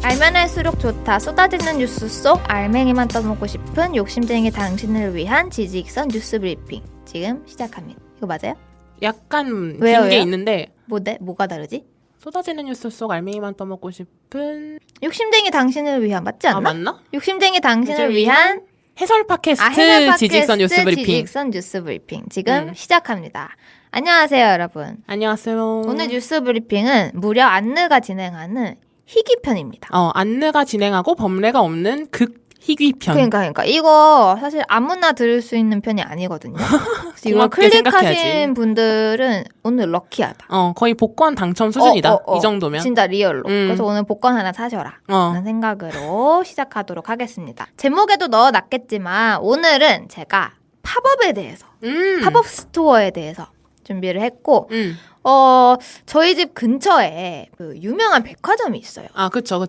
알면 할수록 좋다. 쏟아지는 뉴스 속 알맹이만 떠먹고 싶은 욕심쟁이 당신을 위한 지지익선 뉴스 브리핑 지금 시작합니다. 이거 맞아요? 약간 왜요, 긴 게 왜요? 있는데 뭐가 다르지? 쏟아지는 뉴스 속 알맹이만 떠먹고 싶은 욕심쟁이 당신을 위한 맞지 않나? 맞나? 욕심쟁이 당신을 위한 해설 팟캐스트 해설 팟캐스트 지지익선 뉴스 브리핑 지지익선 뉴스 브리핑 지금 시작합니다. 안녕하세요 여러분. 안녕하세요. 오늘 뉴스 브리핑은 무려 안느가 진행하는 희귀편입니다. 안느가 진행하고 법례가 없는 극 희귀편. 그러니까 이거 사실 아무나 들을 수 있는 편이 아니거든요. 그래서 이거 고맙게 생각해야지. 클릭하신 분들은 오늘 럭키하다. 거의 복권 당첨 수준이다. 이 정도면. 진짜 리얼로. 그래서 오늘 복권 하나 사셔라. 라는 생각으로 시작하도록 하겠습니다. 제목에도 넣어놨겠지만 오늘은 제가 팝업에 대해서 팝업 스토어에 대해서 준비를 했고 저희 집 근처에 그 유명한 백화점이 있어요. 그쵸.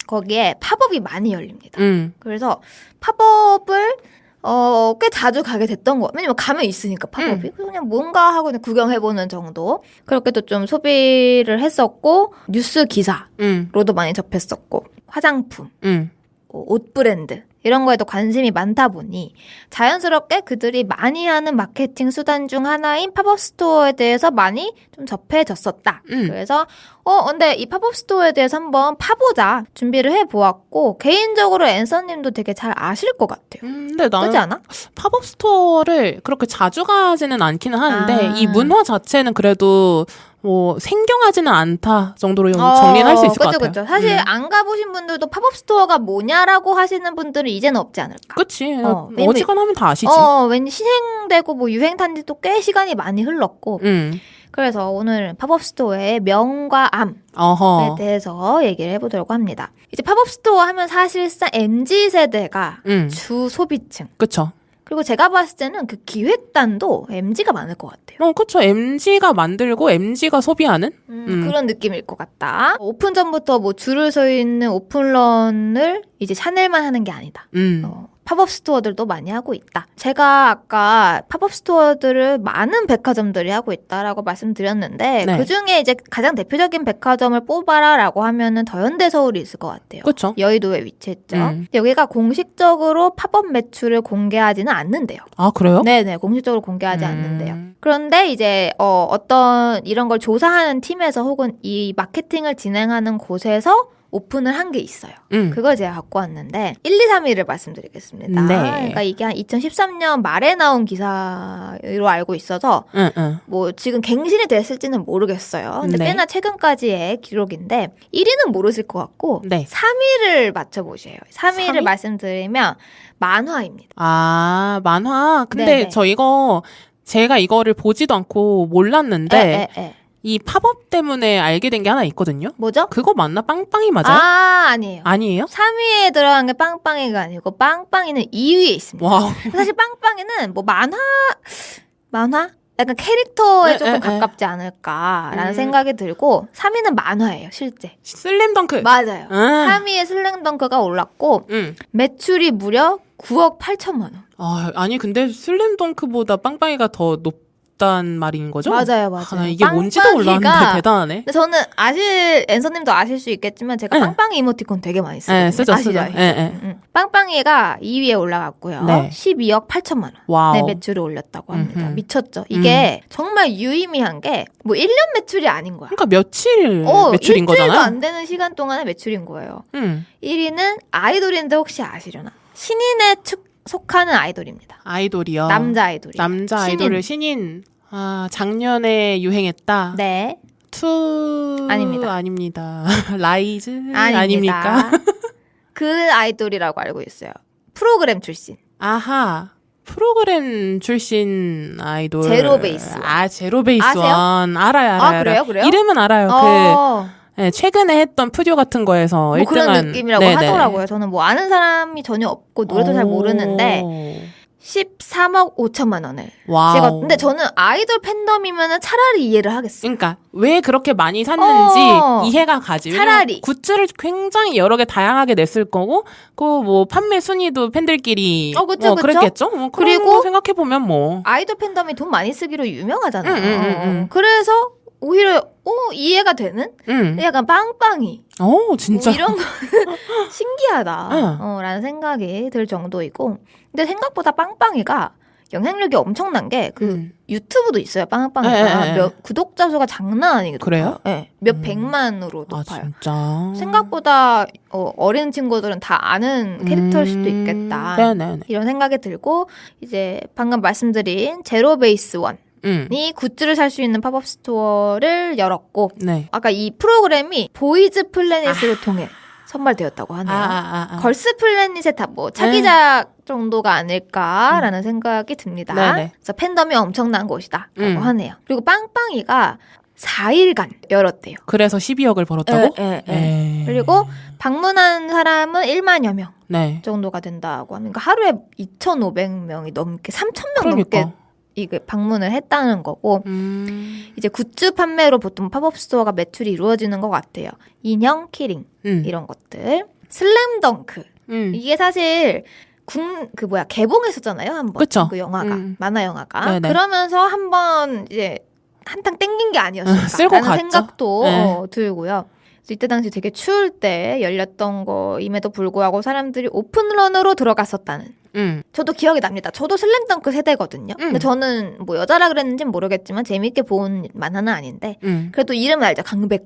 거기에 팝업이 많이 열립니다. 그래서 팝업을 꽤 자주 가게 됐던 거. 왜냐면 가면 있으니까 팝업이. 그래서 그냥 뭔가 하고 그냥 구경해보는 정도. 그렇게 또 좀 소비를 했었고 뉴스 기사로도 많이 접했었고 화장품, 옷 브랜드 이런 거에도 관심이 많다 보니 자연스럽게 그들이 많이 하는 마케팅 수단 중 하나인 팝업 스토어에 대해서 많이 좀 접해졌었다. 그래서 근데 이 팝업 스토어에 대해서 한번 파보자 준비를 해보았고 개인적으로 앤서님도 되게 잘 아실 것 같아요. 근데 나는 그렇지 않아? 팝업 스토어를 그렇게 자주 가지는 않기는 하는데 이 문화 자체는 그래도 뭐 생경하지는 않다 정도로 정리는 할 수 있을 것 같아요. 그쵸. 사실 안 가보신 분들도 팝업 스토어가 뭐냐라고 하시는 분들은 이제는 없지 않을까. 그치. 어지간하면 다 아시지. 왠지 시행되고 뭐 유행탄 지도 꽤 시간이 많이 흘렀고 그래서 오늘 팝업 스토어의 명과 암에 대해서 얘기를 해보도록 합니다. 이제 팝업 스토어 하면 사실상 MZ세대가 주 소비층. 그쵸. 그리고 제가 봤을 때는 그 기획단도 MZ가 많을 것 같아요. 그쵸. MZ가 만들고 MZ가 소비하는? 그런 느낌일 것 같다. 오픈 전부터 뭐 줄을 서 있는 오픈런을 이제 샤넬만 하는 게 아니다. 팝업 스토어들도 많이 하고 있다. 제가 아까 팝업 스토어들을 많은 백화점들이 하고 있다라고 말씀드렸는데 네. 그중에 이제 가장 대표적인 백화점을 뽑아라라고 하면은 더현대 서울이 있을 것 같아요. 그쵸. 여의도에 위치했죠. 여기가 공식적으로 팝업 매출을 공개하지는 않는데요. 그래요? 네네, 공식적으로 공개하지 않는데요. 그런데 이제 어떤 이런 걸 조사하는 팀에서 혹은 이 마케팅을 진행하는 곳에서 오픈을 한 게 있어요. 그걸 제가 갖고 왔는데 1, 2, 3위를 말씀드리겠습니다. 네. 그러니까 이게 한 2013년 말에 나온 기사로 알고 있어서 뭐 지금 갱신이 됐을지는 모르겠어요. 근데 꽤나 최근까지의 기록인데 1위는 모르실 것 같고 3위를 맞춰보세요. 3위를 말씀드리면 만화입니다. 만화. 근데 제가 이거를 보지도 않고 몰랐는데 이 팝업 때문에 알게 된 게 하나 있거든요. 뭐죠? 그거 맞나? 빵빵이 맞아요? 아니에요. 아니에요? 3위에 들어간 게 빵빵이가 아니고 빵빵이는 2위에 있습니다. 와우. 사실 빵빵이는 뭐 만화? 약간 캐릭터에 조금 가깝지 않을까라는 생각이 들고 3위는 만화예요, 실제. 슬램덩크. 맞아요. 3위에 슬램덩크가 올랐고 매출이 무려 9억 8천만 원. 아니 근데 슬램덩크보다 빵빵이가 더 높단 말인 거죠? 맞아요. 이게 뭔지도 몰랐는데 대단하네. 저는 앤서님도 아실 수 있겠지만 제가 빵빵이 이모티콘 되게 많이 써요. 쓰죠. 빵빵이가 2위에 올라갔고요. 12억 8천만 원. 와우. 네, 매출을 올렸다고 합니다. 미쳤죠. 이게 정말 유의미한 게 뭐 1년 매출이 아닌 거야. 그러니까 며칠 매출인 거잖아요. 일주일도 안 되는 시간 동안의 매출인 거예요. 1위는 아이돌인데 혹시 아시려나? 신인에 속하는 아이돌입니다. 아이돌이요. 남자 아이돌이요. 남자 아이돌을 신인. 작년에 유행했다. 네. 투 아닙니다. 라이즈 아닙니까? 그 아이돌이라고 알고 있어요. 프로그램 출신. 프로그램 출신 아이돌. 제로베이스. 제로베이스 원. 알아요. 그래요? 이름은 알아요. 최근에 했던 푸듀 같은 거에서 뭐 1등한 그런 느낌이라고 하더라고요. 저는 뭐 아는 사람이 전혀 없고 노래도 잘 모르는데 13억 5천만 원을. 와우. 근데 저는 아이돌 팬덤이면은 차라리 이해를 하겠어요. 그러니까 왜 그렇게 많이 샀는지 이해가 가지. 차라리 굿즈를 굉장히 여러 개 다양하게 냈을 거고, 그 뭐 판매 순위도 팬들끼리 그쵸. 그랬겠죠. 그리고 생각해 보면 아이돌 팬덤이 돈 많이 쓰기로 유명하잖아요. 그래서 오히려 이해가 되는? 약간 빵빵이. 진짜. 이런 거 신기하다. 라는 생각이 들 정도이고. 근데 생각보다 빵빵이가 영향력이 엄청난 게 유튜브도 있어요. 빵빵이가. 구독자 수가 장난 아니거든요. 그래요? 네. 몇 백만으로 높아요. 진짜. 생각보다 어린 친구들은 다 아는 캐릭터일 수도 있겠다. 네네네. 이런 생각이 들고 이제 방금 말씀드린 제로베이스 원이 굿즈를 살 수 있는 팝업 스토어를 열었고 네. 아까 이 프로그램이 보이즈 플래닛으로 통해 선발되었다고 하네요. 걸스 플래닛의 다 차기작 정도가 아닐까라는 생각이 듭니다. 네네. 그래서 팬덤이 엄청난 곳이다라고 하네요. 그리고 빵빵이가 4일간 열었대요. 그래서 12억을 벌었다고? 네. 그리고 방문한 사람은 1만여 명 정도가 된다고 합니다. 그러니까 하루에 2,500명이 넘게 3,000명 넘게 이게 방문을 했다는 거고 이제 굿즈 판매로 보통 팝업 스토어가 매출이 이루어지는 것 같아요. 인형, 키링 이런 것들. 슬램덩크 이게 사실 개봉했었잖아요 한번. 그쵸? 그 영화가 만화 영화가. 네네. 그러면서 한번 이제 한탕 땡긴 게 아니었을까 라는 생각도 들고요. 이때 당시 되게 추울 때 열렸던 거임에도 불구하고 사람들이 오픈런으로 들어갔었다는. 저도 기억이 납니다. 저도 슬램덩크 세대거든요. 근데 저는 뭐 여자라 그랬는지는 모르겠지만 재밌게 본 만화는 아닌데 그래도 이름은 알죠. 강백호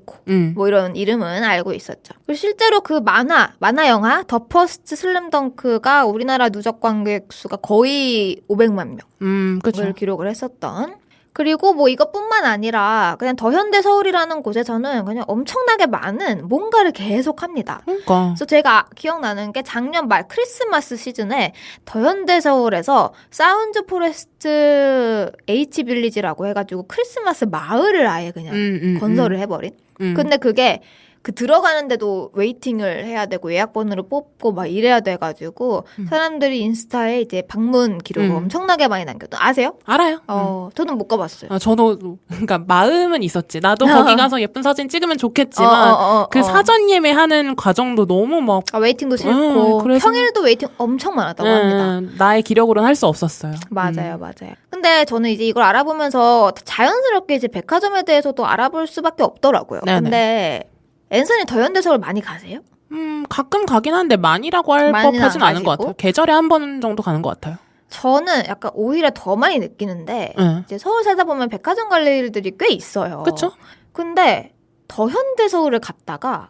뭐 이런 이름은 알고 있었죠. 그리고 실제로 그 만화 영화 더 퍼스트 슬램덩크가 우리나라 누적 관객 수가 거의 500만 명을 기록을 했었던. 그리고 뭐 이것뿐만 아니라 그냥 더현대 서울이라는 곳에서는 그냥 엄청나게 많은 뭔가를 계속 합니다. 그래서 제가 기억나는 게 작년 말 크리스마스 시즌에 더현대 서울에서 사운드 포레스트 H빌리지라고 해가지고 크리스마스 마을을 아예 그냥 건설을 해버린. 근데 그게 들어가는데도 웨이팅을 해야 되고 예약번호를 뽑고 막 이래야 돼가지고 사람들이 인스타에 이제 방문 기록을 엄청나게 많이 남겼던. 아세요? 알아요. 저는 못 가봤어요. 저도 그러니까 마음은 있었지. 나도 거기 가서 예쁜 사진 찍으면 좋겠지만 그 사전 예매하는 과정도 너무 막 웨이팅도 싫고 그래서 평일도 웨이팅 엄청 많았다고 합니다. 나의 기력으로는 할 수 없었어요. 맞아요. 근데 저는 이제 이걸 알아보면서 자연스럽게 이제 백화점에 대해서도 알아볼 수밖에 없더라고요. 네네. 근데 앤서니 더현대 서울 많이 가세요? 가끔 가긴 하는데 많이라고 할 법하진 않은 것 같아요. 계절에 한 번 정도 가는 것 같아요. 저는 약간 오히려 더 많이 느끼는데 이제 서울 살다 보면 백화점 갈 일들이 꽤 있어요. 그렇죠? 근데 더현대 서울을 갔다가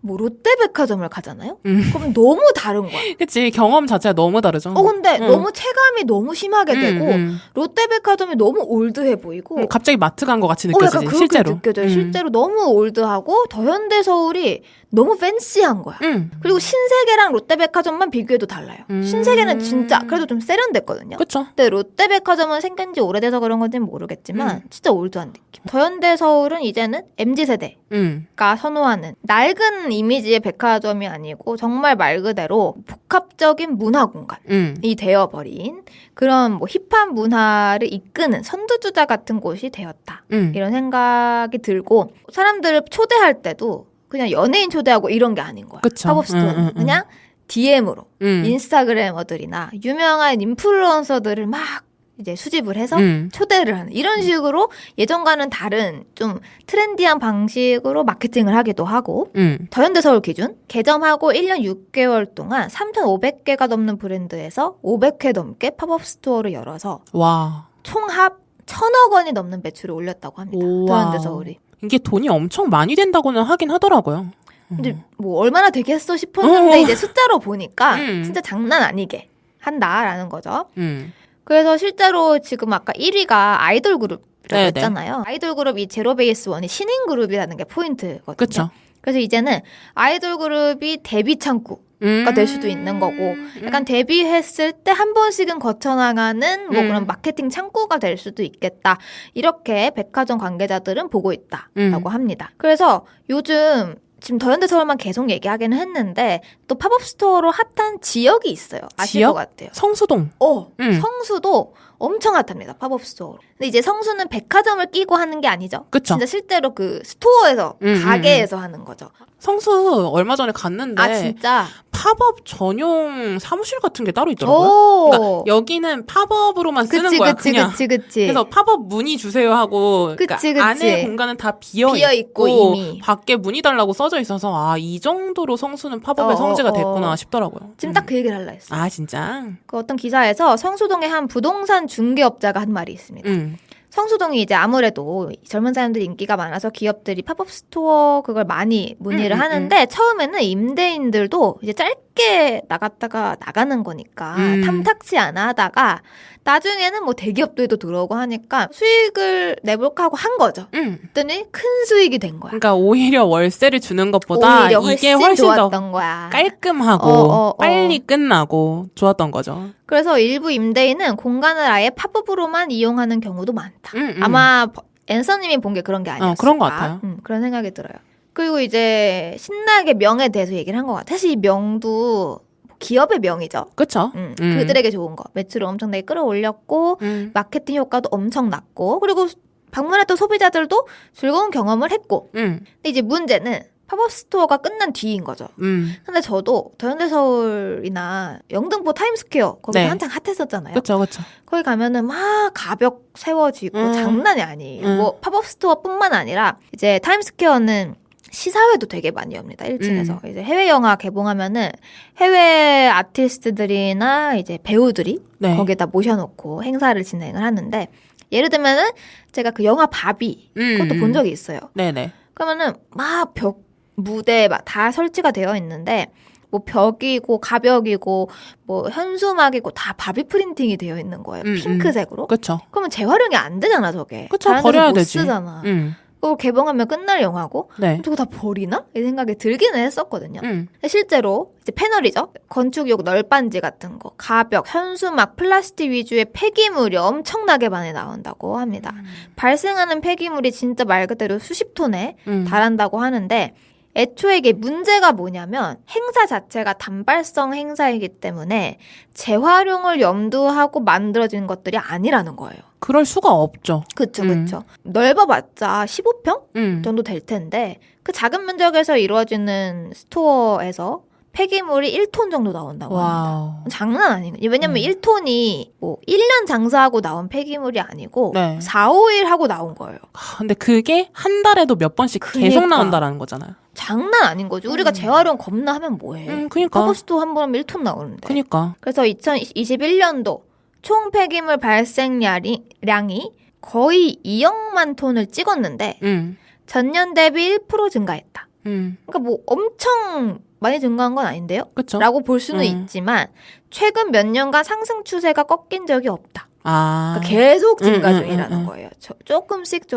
뭐 롯데백화점을 가잖아요? 그럼 너무 다른 거야. 그치. 경험 자체가 너무 다르죠. 근데 너무 체감이 너무 심하게 되고 롯데백화점이 너무 올드해 보이고 갑자기 마트 간 것 같이 느껴지지. 약간 실제로. 느껴져요. 실제로 너무 올드하고 더현대 서울이 너무 팬시한 거야. 그리고 신세계랑 롯데백화점만 비교해도 달라요. 신세계는 진짜 그래도 좀 세련됐거든요. 그쵸. 근데 롯데백화점은 생긴 지 오래돼서 그런 건지는 모르겠지만 진짜 올드한 느낌. 더현대 서울은 이제는 MZ세대가 선호하는 낡은 이미지의 백화점이 아니고 정말 말 그대로 복합적인 문화 공간이 되어버린 그런 뭐 힙한 문화를 이끄는 선두주자 같은 곳이 되었다. 이런 생각이 들고 사람들을 초대할 때도 그냥 연예인 초대하고 이런 게 아닌 거야. 팝업 스토어는 그냥 DM으로 인스타그래머들이나 유명한 인플루언서들을 막 이제 수집을 해서 초대를 하는 이런 식으로 예전과는 다른 좀 트렌디한 방식으로 마케팅을 하기도 하고 더현대 서울 기준 개점하고 1년 6개월 동안 3,500개가 넘는 브랜드에서 500회 넘게 팝업 스토어를 열어서 총합 1,000억 원이 넘는 매출을 올렸다고 합니다. 더현대 서울이. 이게 돈이 엄청 많이 된다고는 하긴 하더라고요. 근데 뭐 얼마나 되겠어 싶었는데 이제 숫자로 보니까 진짜 장난 아니게 한다라는 거죠. 그래서 실제로 지금 아까 1위가 아이돌 그룹이라고 했잖아요. 아이돌 그룹 이 제로베이스 원이 신인 그룹이라는 게 포인트거든요. 그쵸. 그래서 이제는 아이돌 그룹이 데뷔 창구가 될 수도 있는 거고 약간 데뷔했을 때 한 번씩은 거쳐나가는 뭐 그런 마케팅 창구가 될 수도 있겠다. 이렇게 백화점 관계자들은 보고 있다라고 합니다. 그래서 요즘 지금 더현대 서울만 계속 얘기하기는 했는데 또 팝업 스토어로 핫한 지역이 있어요. 아실 것 같아요. 성수동. 성수도 엄청 핫합니다. 팝업 스토어로. 근데 이제 성수는 백화점을 끼고 하는 게 아니죠. 그쵸. 진짜 실제로 그 스토어에서 가게에서 하는 거죠. 성수 얼마 전에 갔는데 진짜? 팝업 전용 사무실 같은 게 따로 있더라고요. 그러니까 여기는 팝업으로만 쓰는 거야. 그냥. 그치. 그래서 팝업 문의 주세요 하고 그치. 안에 공간은 다 비어 있고 이미. 밖에 문의 달라고 써져 있어서 이 정도로 성수는 팝업의 성지가 됐구나 싶더라고요. 지금 딱 그 얘기를 하려 했어. 진짜? 그 어떤 기사에서 성수동의 한 부동산 중개업자가 한 말이 있습니다. 성수동이 이제 아무래도 젊은 사람들이 인기가 많아서 기업들이 팝업 스토어 그걸 많이 문의를 하는데 처음에는 임대인들도 이제 짧게 나갔다가 나가는 거니까 탐탁치 않아 하다가 나중에는 뭐 대기업들도 들어오고 하니까 수익을 내볼까 하고 한 거죠. 그랬더니 큰 수익이 된 거야. 그러니까 오히려 월세를 주는 것보다 이게 훨씬 좋았던 거야. 깔끔하고 빨리 끝나고 좋았던 거죠. 그래서 일부 임대인은 공간을 아예 팝업으로만 이용하는 경우도 많다. 아마 앤서님이 본 게 그런 게 아니었을까. 그런 것 같아요. 그런 생각이 들어요. 그리고 이제 신나게 명에 대해서 얘기를 한 것 같아요. 사실 이 명도 기업의 명이죠. 그렇죠. 그들에게 좋은 거. 매출을 엄청나게 끌어올렸고 마케팅 효과도 엄청 났고 그리고 방문했던 소비자들도 즐거운 경험을 했고 근데 이제 문제는 팝업 스토어가 끝난 뒤인 거죠. 근데 저도 더현대서울이나 영등포 타임스퀘어 거기 한창 핫했었잖아요. 그렇죠. 거기 가면은 막 가벽 세워지고 장난이 아니에요. 뭐 팝업 스토어뿐만 아니라 이제 타임스퀘어는 시사회도 되게 많이 엽니다. 1층에서. 이제 해외 영화 개봉하면은 해외 아티스트들이나 이제 배우들이 거기에다 모셔놓고 행사를 진행을 하는데 예를 들면은 제가 그 영화 바비 그것도 본 적이 있어요. 네네. 그러면은 막 무대 막 다 설치가 되어 있는데 뭐 벽이고 가벽이고 뭐 현수막이고 다 바비 프린팅이 되어 있는 거예요. 핑크색으로. 그렇죠. 그러면 재활용이 안 되잖아 저게. 그렇죠. 버려야 못 되지. 쓰잖아. 그거 개봉하면 끝날 영화고 저거 다 버리나? 이 생각이 들기는 했었거든요. 실제로 이제 패널이죠. 건축용 널빤지 같은 거, 가벽, 현수막, 플라스틱 위주의 폐기물이 엄청나게 많이 나온다고 합니다. 발생하는 폐기물이 진짜 말 그대로 수십 톤에 달한다고 하는데 애초에 이게 문제가 뭐냐면 행사 자체가 단발성 행사이기 때문에 재활용을 염두하고 만들어진 것들이 아니라는 거예요. 그럴 수가 없죠. 그쵸. 넓어봤자 15평 정도 될 텐데 그 작은 면적에서 이루어지는 스토어에서 폐기물이 1톤 정도 나온다고 합니다. 장난 아니거든요. 왜냐면 1톤이 뭐 1년 장사하고 나온 폐기물이 아니고 4, 5일 하고 나온 거예요. 근데 그게 한 달에도 몇 번씩 계속 나온다라는 거잖아요. 장난 아닌 거죠. 우리가 재활용 겁나 하면 뭐해. 그러니까. 팝업 스토어 한 번 하면 1톤 나오는데. 그러니까. 그래서 2021년도 총 폐기물 발생량이 거의 2억만 톤을 찍었는데 전년 대비 1% 증가했다. 그러니까 뭐 엄청 많이 증가한 건 아닌데요? 그쵸? 라고 볼 수는 있지만 최근 몇 년간 상승 추세가 꺾인 적이 없다. 그러니까 계속 증가 중이라는 거예요. 조금씩.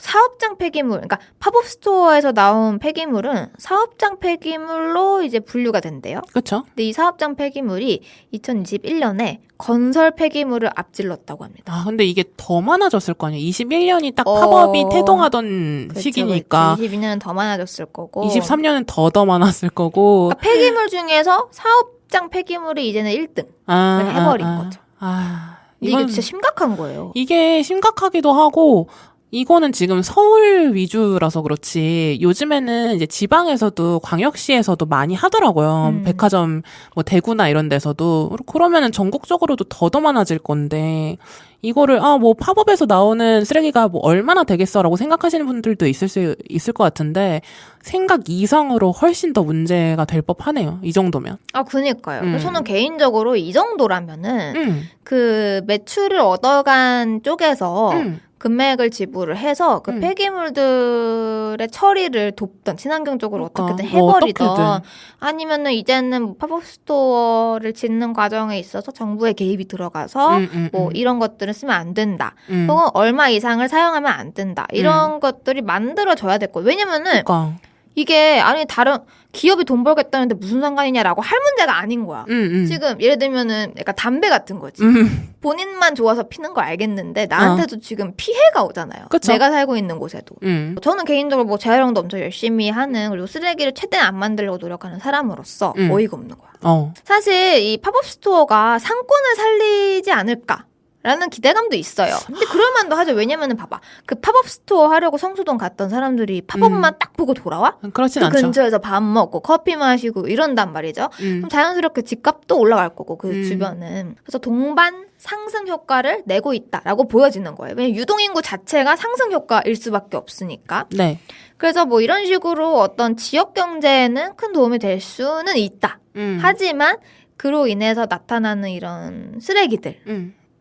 사업장 폐기물, 그러니까 팝업 스토어에서 나온 폐기물은 사업장 폐기물로 이제 분류가 된대요. 그렇죠. 근데 이 사업장 폐기물이 2021년에 건설 폐기물을 앞질렀다고 합니다. 근데 이게 더 많아졌을 거 아니에요. 21년이 딱 팝업이 태동하던 시기니까. 22년은 더 많아졌을 거고. 23년은 더 많았을 거고. 그러니까 폐기물 중에서 사업장 폐기물이 이제는 1등을 해버린 거죠. 근데 이게 진짜 심각한 거예요. 이게 심각하기도 하고 이거는 지금 서울 위주라서 그렇지 요즘에는 이제 지방에서도 광역시에서도 많이 하더라고요. 백화점 뭐 대구나 이런 데서도 그러면은 전국적으로도 더 많아질 건데 이거를 뭐 팝업에서 나오는 쓰레기가 뭐 얼마나 되겠어라고 생각하시는 분들도 있을 것 같은데 생각 이상으로 훨씬 더 문제가 될 법하네요. 이 정도면. 그니까요. 그래서 저는 개인적으로 이 정도라면은 그 매출을 얻어간 쪽에서 금액을 지불을 해서 그 폐기물들의 처리를 돕던 친환경적으로 어떻게든 해버리던 아니면은 이제는 팝업 스토어를 짓는 과정에 있어서 정부의 개입이 들어가서 뭐 이런 것들은 쓰면 안 된다. 혹은 얼마 이상을 사용하면 안 된다. 이런 것들이 만들어져야 될 거예요. 왜냐면은 이게 다른 기업이 돈 벌겠다는데 무슨 상관이냐라고 할 문제가 아닌 거야. 지금 예를 들면은 약간 담배 같은 거지. 본인만 좋아서 피는 거 알겠는데 나한테도 지금 피해가 오잖아요. 그쵸? 내가 살고 있는 곳에도. 저는 개인적으로 뭐 재활용도 엄청 열심히 하는 그리고 쓰레기를 최대한 안 만들려고 노력하는 사람으로서 어이가 없는 거야. 사실 이 팝업 스토어가 상권을 살리지 않을까? 라는 기대감도 있어요. 근데 그럴만도 하죠. 왜냐면은 봐봐. 그 팝업 스토어 하려고 성수동 갔던 사람들이 팝업만 딱 보고 돌아와? 그렇진 그 않죠. 근처에서 밥 먹고 커피 마시고 이런단 말이죠. 그럼 자연스럽게 집값도 올라갈 거고 그 주변은. 그래서 동반 상승 효과를 내고 있다라고 보여지는 거예요. 왜냐면 유동인구 자체가 상승 효과일 수밖에 없으니까. 네. 그래서 뭐 이런 식으로 어떤 지역 경제에는 큰 도움이 될 수는 있다. 하지만 그로 인해서 나타나는 이런 쓰레기들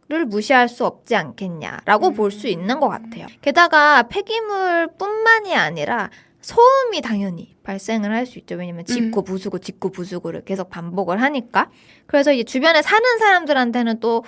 를 무시할 수 없지 않겠냐라고 볼 수 있는 것 같아요. 게다가 폐기물뿐만이 아니라 소음이 당연히 발생을 할 수 있죠. 왜냐면 짓고 부수고를 계속 반복을 하니까. 그래서 이제 주변에 사는 사람들한테는 또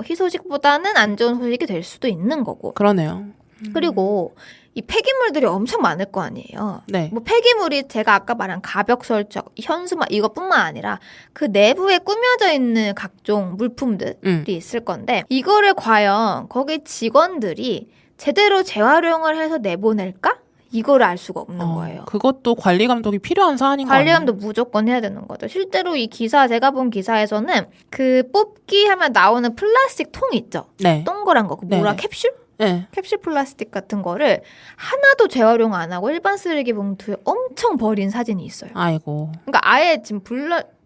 희소식보다는 안 좋은 소식이 될 수도 있는 거고. 그러네요. 그리고 이 폐기물들이 엄청 많을 거 아니에요. 네. 뭐 폐기물이 제가 아까 말한 가벽설적, 현수막 이것뿐만 아니라 그 내부에 꾸며져 있는 각종 물품들이 있을 건데 이거를 과연 거기 직원들이 제대로 재활용을 해서 내보낼까? 이거를 알 수가 없는 거예요. 그것도 관리 감독이 필요한 사안인 거 아니에요? 관리 감독 무조건 해야 되는 거죠. 실제로 이 기사 제가 본 기사에서는 그 뽑기 하면 나오는 플라스틱 통 있죠. 네. 동그란 거, 그 뭐라 네네. 캡슐? 네. 캡슐 플라스틱 같은 거를 하나도 재활용 안 하고 일반 쓰레기 봉투에 엄청 버린 사진이 있어요. 아이고. 그러니까 아예 지금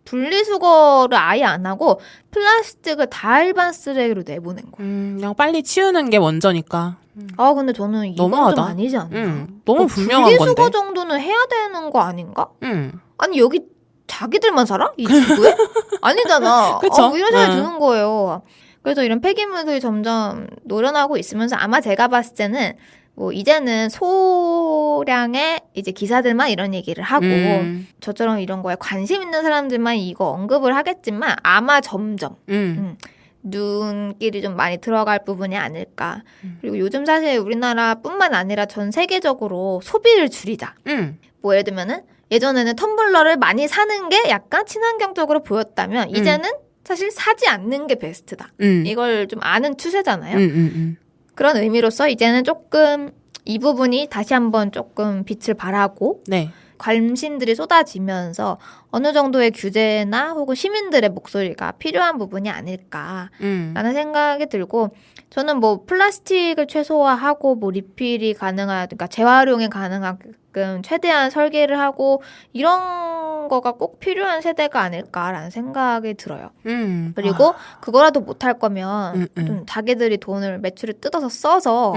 분리수거를 아예 안 하고 플라스틱을 다 일반 쓰레기로 내보낸 거예요. 그냥 빨리 치우는 게 먼저니까. 아 근데 저는 이건 너무하다. 좀 아니지 않나? 너무 분명한 건데. 분리수거 정도는 해야 되는 거 아닌가? 응. 아니 여기 자기들만 살아? 이 지구에? 아니잖아. 그쵸? 뭐 이런 생각이 드는 거예요. 그래서 이런 폐기물들이 점점 노련하고 있으면서 아마 제가 봤을 때는 뭐 이제는 소량의 이제 기사들만 이런 얘기를 하고 저처럼 이런 거에 관심 있는 사람들만 이거 언급을 하겠지만 아마 점점 눈길이 좀 많이 들어갈 부분이 아닐까. 그리고 요즘 사실 우리나라뿐만 아니라 전 세계적으로 소비를 줄이자. 뭐 예를 들면은 예전에는 텀블러를 많이 사는 게 약간 친환경적으로 보였다면 이제는 사실 사지 않는 게 베스트다. 이걸 좀 아는 추세잖아요. 그런 의미로서 이제는 조금 이 부분이 다시 한번 조금 빛을 발하고 네. 관심들이 쏟아지면서 어느 정도의 규제나 혹은 시민들의 목소리가 필요한 부분이 아닐까라는 생각이 들고 저는 뭐 플라스틱을 최소화하고 뭐 리필이 가능한 그러니까 재활용이 가능하게끔 최대한 설계를 하고 이런 거가 꼭 필요한 세대가 아닐까라는 생각이 들어요. 그리고 그거라도 못할 거면 좀 자기들이 돈을 매출을 뜯어서 써서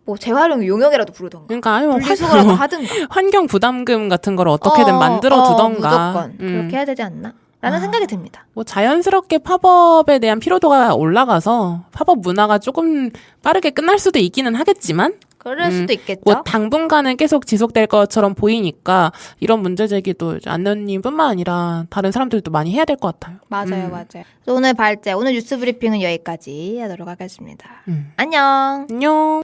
뭐 재활용 용역이라도 부르던가. 그러니까 아니 뭐 분리수거라도 하든가. 환경 부담금 같은 걸 어떻게든 만들어 두던가. 무조건 그렇게 해야 되지 않나? 라는 생각이 듭니다. 뭐 자연스럽게 팝업에 대한 피로도가 올라가서 팝업 문화가 조금 빠르게 끝날 수도 있기는 하겠지만 그럴 수도 있겠죠. 뭐 당분간은 계속 지속될 것처럼 보이니까 이런 문제 제기도 안녕님뿐만 아니라 다른 사람들도 많이 해야 될 것 같아요. 맞아요. 그래서 오늘 발제, 오늘 뉴스 브리핑은 여기까지 하도록 하겠습니다. 안녕. 안녕.